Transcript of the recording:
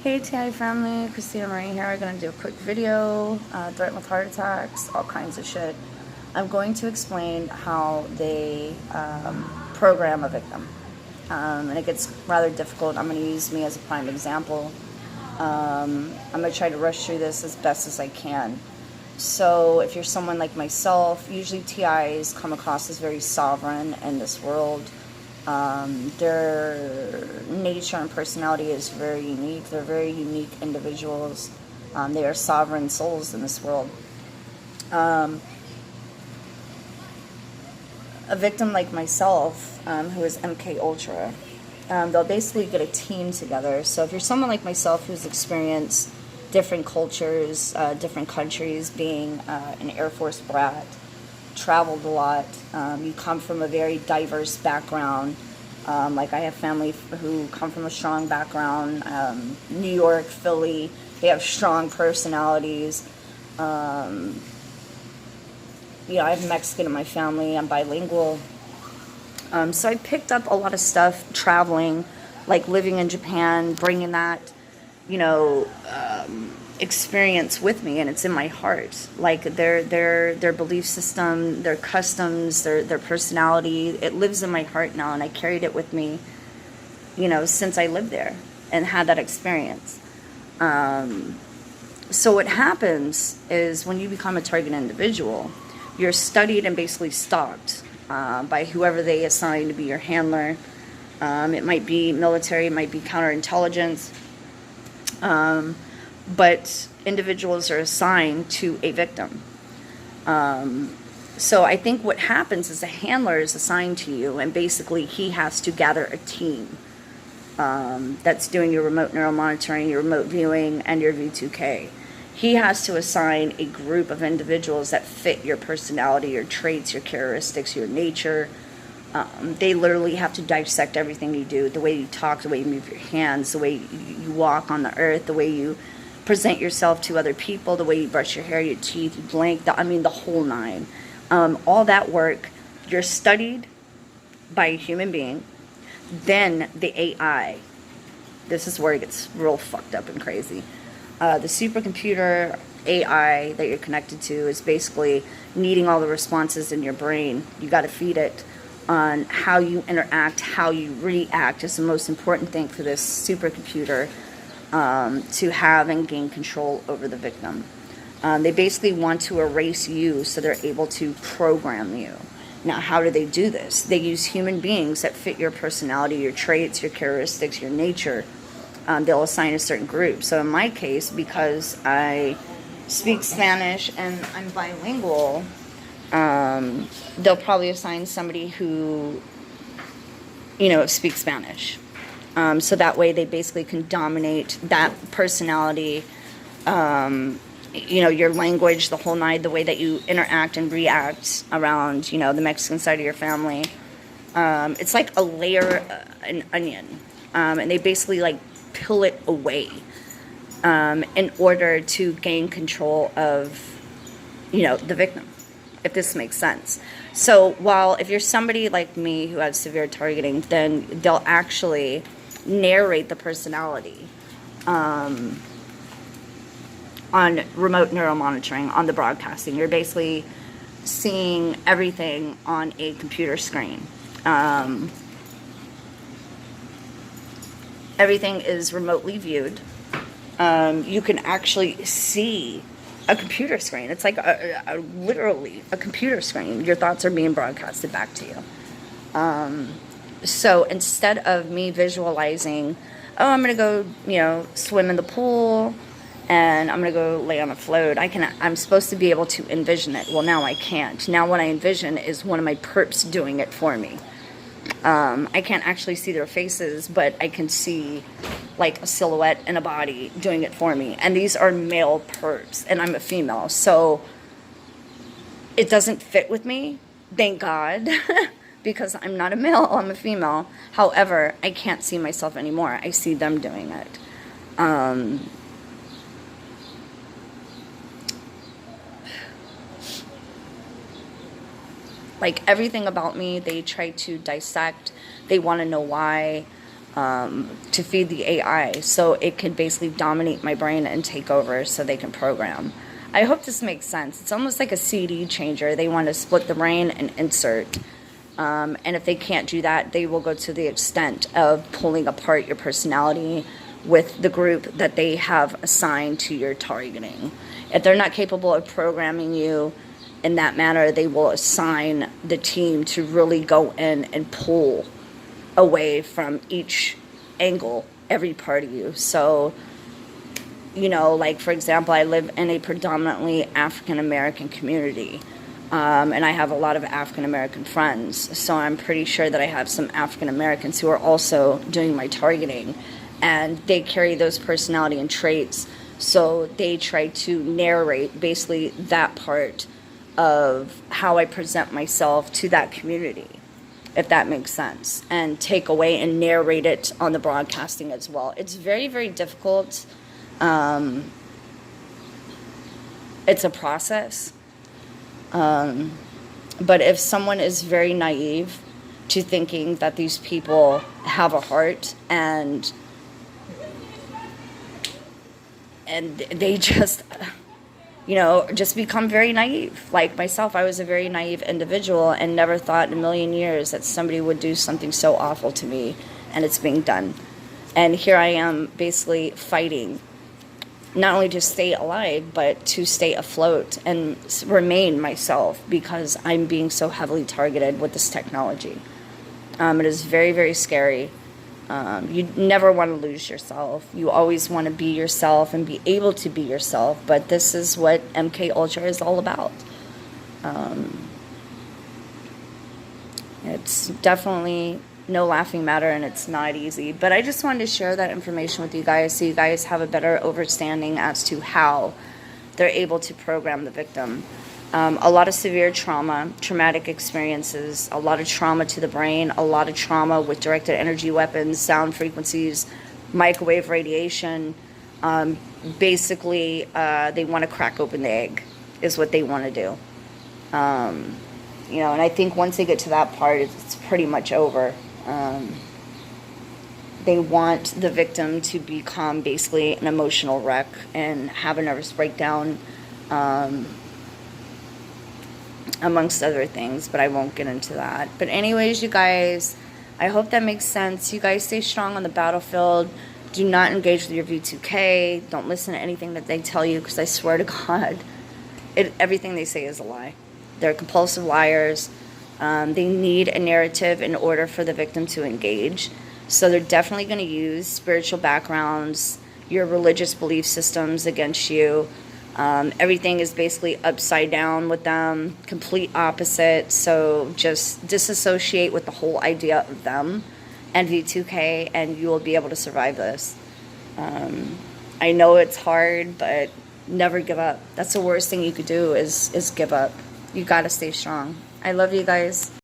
Hey TI family, Christina Marie here. I'm going to do a quick video, threatened with heart attacks, all kinds of shit. I'm going to explain how they program a victim. And it gets rather difficult. I'm going to use me as a prime example. I'm going to try to rush through this as best as I can. So if you're someone like myself, usually TIs come across as very sovereign in this world. Their nature and personality is very unique. They're very unique individuals. They are sovereign souls in this world. A victim like myself, who is MK Ultra, they'll basically get a team together. So if you're someone like myself who's experienced different cultures, different countries, being an Air Force brat, traveled a lot, you come from a very diverse background. Like I have family who come from a strong background, New York, Philly, they have strong personalities. I have Mexican in my family, I'm bilingual. So I picked up a lot of stuff traveling, like living in Japan, bringing that, experience with me, and it's in my heart. Like their belief system, their customs, their personality, it lives in my heart now, and I carried it with me, since I lived there and had that experience. So what happens is when you become a target individual, you're studied and basically stalked by whoever they assign to be your handler. It might be military, it might be counterintelligence. But individuals are assigned to a victim. So I think what happens is a handler is assigned to you, and basically he has to gather a team that's doing your remote neural monitoring, your remote viewing, and your V2K. He has to assign a group of individuals that fit your personality, your traits, your characteristics, your nature. They literally have to dissect everything you do, the way you talk, the way you move your hands, the way you walk on the earth, the way you present yourself to other people, the way you brush your hair, your teeth, you blink, the whole nine. All that work, you're studied by a human being. Then the AI, this is where it gets real fucked up and crazy. The supercomputer AI that you're connected to is basically needing all the responses in your brain. You got to feed it on how you interact, how you react is the most important thing for this supercomputer to have and gain control over the victim. They basically want to erase you so they're able to program you. Now, how do they do this? They use human beings that fit your personality, your traits, your characteristics, your nature. They'll assign a certain group. So in my case, because I speak Spanish and I'm bilingual, they'll probably assign somebody who, speaks Spanish. So that way they basically can dominate that personality, your language, the whole nine, the way that you interact and react around, the Mexican side of your family. It's like a layer, an onion. And they basically like peel it away in order to gain control of, the victim, if this makes sense. So while if you're somebody like me who has severe targeting, then they'll actually narrate the personality on remote neural monitoring, on the broadcasting. You're basically seeing everything on a computer screen. Everything is remotely viewed. You can actually see a computer screen. It's like literally a computer screen. Your thoughts are being broadcasted back to you. So instead of me visualizing, I'm going to go, swim in the pool and I'm going to go lay on a float, I'm supposed to be able to envision it. Well, now I can't. Now what I envision is one of my perps doing it for me. I can't actually see their faces, but I can see like a silhouette and a body doing it for me. And these are male perps, and I'm a female. So it doesn't fit with me, thank God, because I'm not a male, I'm a female. However, I can't see myself anymore. I see them doing it. Like everything about me, they try to dissect. They want to know why. to feed the AI so it can basically dominate my brain and take over so they can program. I hope this makes sense. It's almost like a CD changer. They want to split the brain and insert. And if they can't do that, they will go to the extent of pulling apart your personality with the group that they have assigned to your targeting. If they're not capable of programming you in that manner, they will assign the team to really go in and pull away from each angle, every part of you. So, you know, like for example, I live in a predominantly African American community, and I have a lot of African American friends. So I'm pretty sure that I have some African Americans who are also doing my targeting, and they carry those personality and traits. So they try to narrate basically that part of how I present myself to that community, if that makes sense, and take away and narrate it on the broadcasting as well. It's very, very difficult. It's a process. But if someone is very naive to thinking that these people have a heart and they just, you know, just become very naive. Like myself, I was a very naive individual and never thought in a million years that somebody would do something so awful to me, and it's being done. And here I am basically fighting, not only to stay alive, but to stay afloat and remain myself, because I'm being so heavily targeted with this technology. It is very, very scary. You never want to lose yourself. You always want to be yourself and be able to be yourself. But this is what MK Ultra is all about. It's definitely no laughing matter, and it's not easy. But I just wanted to share that information with you guys so you guys have a better understanding as to how they're able to program the victim. A lot of severe trauma, traumatic experiences, a lot of trauma to the brain, a lot of trauma with directed energy weapons, sound frequencies, microwave radiation. Basically, they want to crack open the egg, is what they want to do. You know, and I think once they get to that part, it's pretty much over. They want the victim to become basically an emotional wreck and have a nervous breakdown, amongst other things, but I won't get into that. But anyways, you guys, I hope that makes sense. You guys stay strong on the battlefield. Do not engage with your V2K. Don't listen to anything that they tell you, because I swear to God, everything they say is a lie. They're compulsive liars. They need a narrative in order for the victim to engage. So they're definitely going to use spiritual backgrounds, your religious belief systems against you. Everything is basically upside down with them, complete opposite. So just disassociate with the whole idea of them and V2K, and you will be able to survive this. I know it's hard, but never give up. That's the worst thing you could do is give up. You got to stay strong. I love you guys.